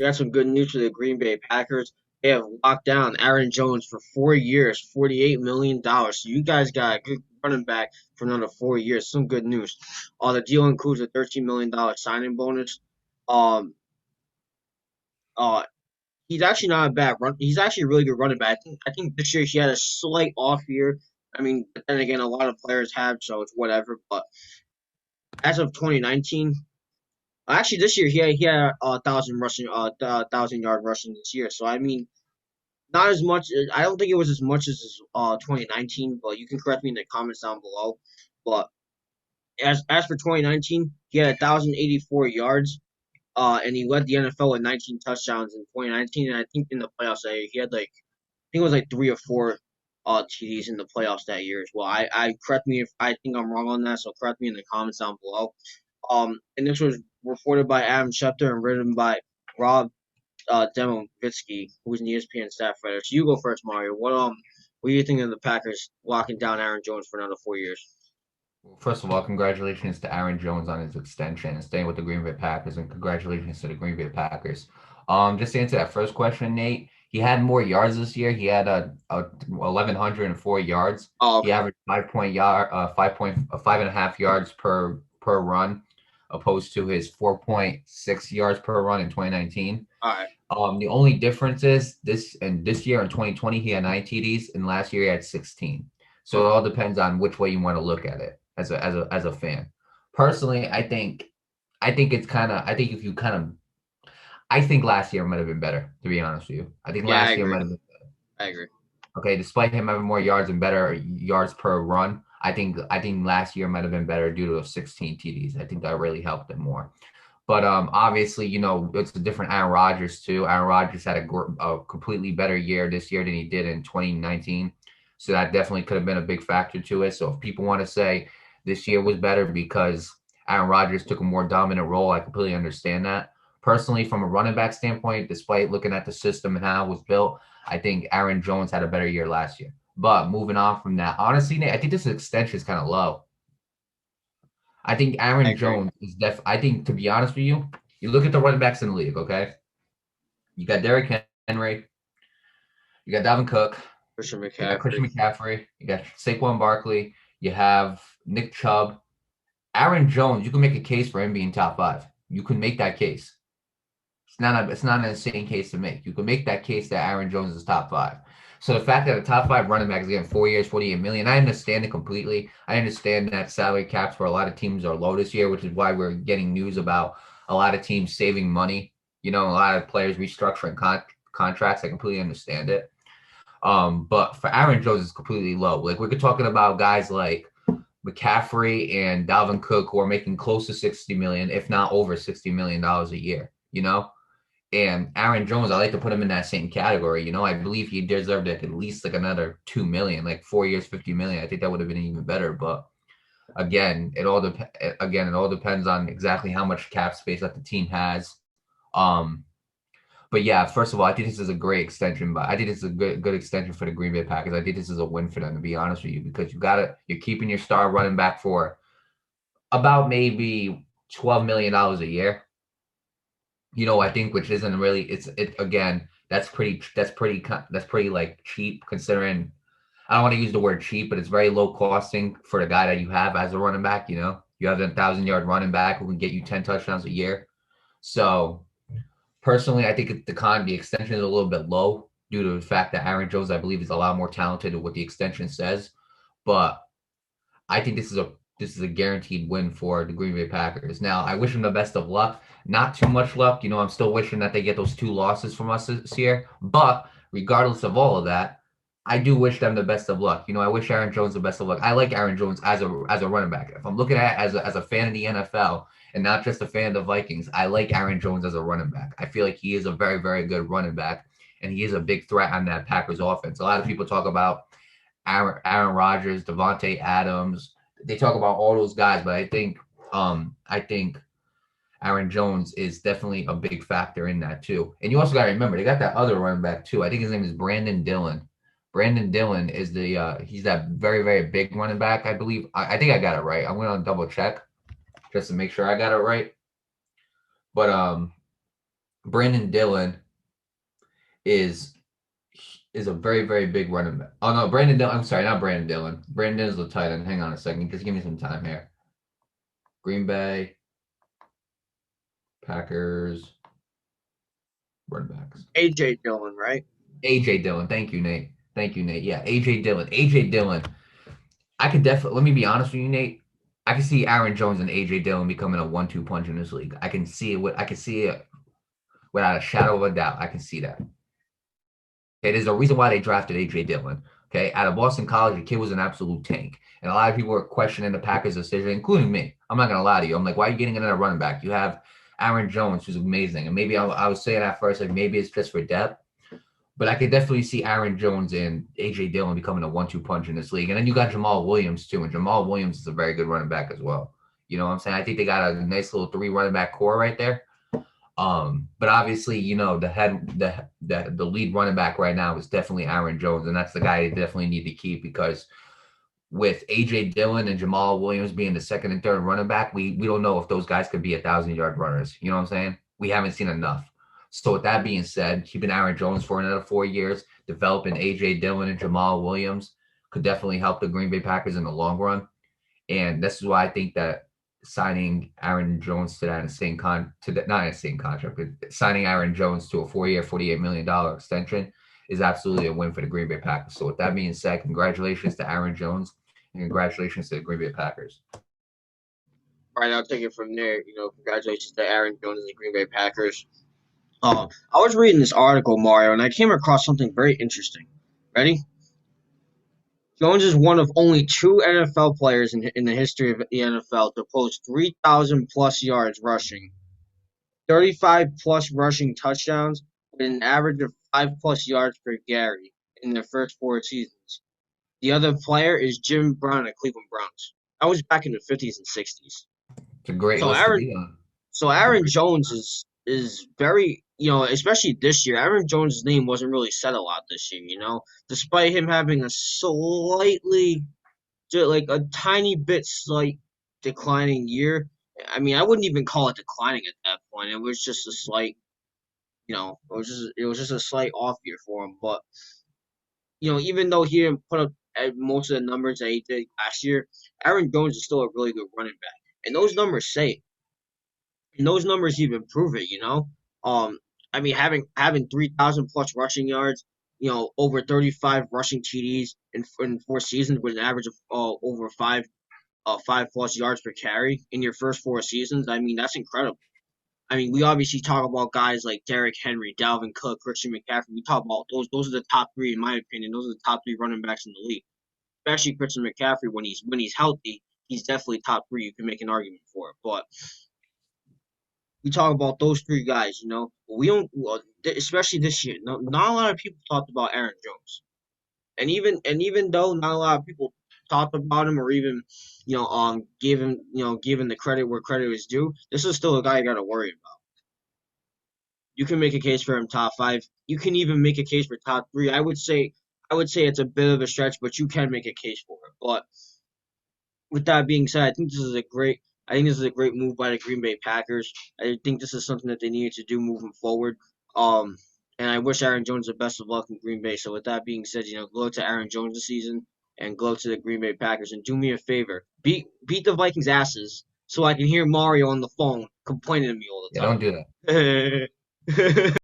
got some good news for the Green Bay Packers. They have locked down Aaron Jones for 4 years, $48 million. So you guys got a good running back for another 4 years. Some good news. The deal includes a $13 million signing bonus. Um, uh, he's actually not a bad run. He's actually a really good running back. I think this year he had a slight off year. I mean, but then again, a lot of players have, so it's whatever. But as of 2019, actually this year he had a thousand rushing, 1,000 yard rushing this year. So I mean, not as much. I don't think it was as much as 2019, but you can correct me in the comments down below. But as for 2019, he had 1,084 yards. And he led the NFL with 19 touchdowns in 2019. And I think in the playoffs that year, he had like I think it was like 3 or 4 TDs in the playoffs that year as well. I correct me if I think I'm wrong on that, so correct me in the comments down below. And this was reported by Adam Schefter and written by Rob Demovitsky, who's an ESPN staff writer. So you go first, Mario. What do you think of the Packers locking down Aaron Jones for another 4 years? Well, first of all, congratulations to Aaron Jones on his extension and staying with the Green Bay Packers, and congratulations to the Green Bay Packers. Just to answer that first question, Nate, he had more yards this year. He had 1,104 yards. Oh, He okay. averaged 5.5 yards per run, opposed to his 4.6 yards per run in 2019. All right. The only difference is this year in 2020 he had 9 TDs, and last year he had 16. So it Okay. all depends on which way you want to look at it as a fan. Personally, I think it's kind of I think if you kind of I think last year might have been better, to be honest with you. I think Yeah, I last year agree. might have been I agree. okay, despite him having more yards and better yards per run. I think last year might have been better due to those 16 TDs. I think that really helped him more. But obviously, it's a different Aaron Rodgers too. Aaron Rodgers had a completely better year this year than he did in 2019. So that definitely could have been a big factor to it. So if people want to say this year was better because Aaron Rodgers took a more dominant role, I completely understand that. Personally, from a running back standpoint, despite looking at the system and how it was built, I think Aaron Jones had a better year last year. But moving on from that, honestly, Nate, I think this extension is kind of low. I think I Aaron agree. Jones is I think, to be honest with you, you look at the running backs in the league, okay? You got Derrick Henry, you got Dalvin Cook, Christian you got McCaffrey. Christian McCaffrey, you got Saquon Barkley, you have Nick Chubb. Aaron Jones, you can make a case for him being top five. You can make that case. It's not an insane case to make. You can make that case that Aaron Jones is top five. So the fact that a top five running back is getting 4 years, 48 million, I understand it completely. I understand that salary caps for a lot of teams are low this year, which is why we're getting news about a lot of teams saving money. A lot of players restructuring contracts. I completely understand it. But for Aaron Jones, it's completely low. Like we're talking about guys like McCaffrey and Dalvin Cook who are making close to 60 million, if not over $60 million a year. And Aaron Jones, I like to put him in that same category. I believe he deserved at least like another 2 million, like 4 years, 50 million. I think that would have been even better. But again, it all depends on exactly how much cap space that the team has. Um, but yeah, first of all, I think this is a great extension. But I think this is a good extension for the Green Bay Packers. I think this is a win for them, to be honest with you, because you're keeping your star running back for about maybe $12 million a year. I think, which isn't really, it again, that's pretty like cheap, considering I don't want to use the word cheap, but it's very low costing for the guy that you have as a running back. You have a 1,000 yard running back who can get you 10 touchdowns a year. So personally, I think the extension is a little bit low due to the fact that Aaron Jones, I believe, is a lot more talented than what the extension says. But I think this is a guaranteed win for the Green Bay Packers. Now, I wish them the best of luck. Not too much luck. I'm still wishing that they get those two losses from us this year. But regardless of all of that, I do wish them the best of luck. I wish Aaron Jones the best of luck. I like Aaron Jones as a running back. If I'm looking at it as a fan of the NFL and not just a fan of the Vikings, I like Aaron Jones as a running back. I feel like he is a very, very good running back, and he is a big threat on that Packers offense. A lot of people talk about Aaron Rodgers, Devontae Adams. They talk about all those guys, but I think Aaron Jones is definitely a big factor in that too. And you also got to remember they got that other running back too. I think his name is Brandon Dillon. Brandon Dillon is he's that very, very big running back. I believe. I think I got it right. I'm gonna double check just to make sure I got it right. But Brandon Dillon is a very, very big running back. Oh no, Brandon Dillon. I'm sorry, not Brandon Dillon. Brandon is the tight end. Hang on a second. Just give me some time here. Green Bay Packers running backs. A.J. Dillon, right? AJ Dillon. Thank you, Nate. Thank you, Nate. Yeah, AJ Dillon. AJ Dillon. I could definitely, let me be honest with you, Nate. I can see Aaron Jones and AJ Dillon becoming a 1-2 punch in this league. I can see it. I can see it without a shadow of a doubt. I can see that. It is a reason why they drafted AJ Dillon. Okay, out of Boston College, the kid was an absolute tank, and a lot of people were questioning the Packers' decision, including me. I'm not gonna lie to you. I'm like, why are you getting another running back? You have Aaron Jones, who's amazing, and maybe I was saying at first, like maybe it's just for depth, but I could definitely see Aaron Jones and AJ Dillon becoming a 1-2 punch in this league. And then you got Jamal Williams too, and Jamal Williams is a very good running back as well. You know what I'm saying? I think they got a nice little 3 running back core right there. But obviously, you know, the lead running back right now is definitely Aaron Jones, and that's the guy they definitely need to keep, because with AJ Dillon and Jamal Williams being the second and third running back, we don't know if those guys could be 1,000-yard runners. You know what I'm saying? We haven't seen enough. So with that being said, keeping Aaron Jones for another 4 years, developing AJ Dillon and Jamal Williams could definitely help the Green Bay Packers in the long run. And this is why I think that signing Aaron Jones to that insane not insane contract, but signing Aaron Jones to a 4-year, $48 million extension is absolutely a win for the Green Bay Packers. So with that being said, congratulations to Aaron Jones and congratulations to the Green Bay Packers. All right, I'll take it from there. Congratulations to Aaron Jones and the Green Bay Packers. I was reading this article, Mario, and I came across something very interesting. Ready? Jones is one of only 2 NFL players in the history of the NFL to post 3,000 plus yards rushing, 35 plus rushing touchdowns, with an average of 5 plus yards per carry in their first 4 seasons. The other player is Jim Brown at Cleveland Browns. That was back in the 50s and 60s. It's a great So list to Aaron, be on. so Aaron Jones is very, especially this year. Aaron Jones' name wasn't really said a lot this year. Despite him having a slightly, like a tiny bit slight declining year. I mean, I wouldn't even call it declining at that point. It was just a slight, it was just a slight off year for him. But even though he didn't put up most of the numbers that he did last year, Aaron Jones is still a really good running back, and those numbers say it. And those numbers even prove it. I mean, having 3,000 plus rushing yards, over 35 rushing TDs in 4 seasons with an average of over 5 plus yards per carry in your first 4 seasons. I mean, that's incredible. I mean, we obviously talk about guys like Derrick Henry, Dalvin Cook, Christian McCaffrey. We talk about those. Those are the top 3, in my opinion. Those are the top 3 running backs in the league. Especially Christian McCaffrey, when he's healthy, he's definitely top 3. You can make an argument for it. But we talk about those 3 guys. We don't, especially this year. Not a lot of people talked about Aaron Jones, and even though not a lot of people talked about him, or even give him the credit where credit is due, this is still a guy you got to worry about. You can make a case for him top 5. You can even make a case for top 3. I would say it's a bit of a stretch, but you can make a case for it. But with that being said, I think this is a great move by the Green Bay Packers. I think this is something that they needed to do moving forward. And I wish Aaron Jones the best of luck in Green Bay. So with that being said, go to Aaron Jones this season and go to the Green Bay Packers, and do me a favor, beat the Vikings asses so I can hear Mario on the phone complaining to me all Yeah, don't do that. the time.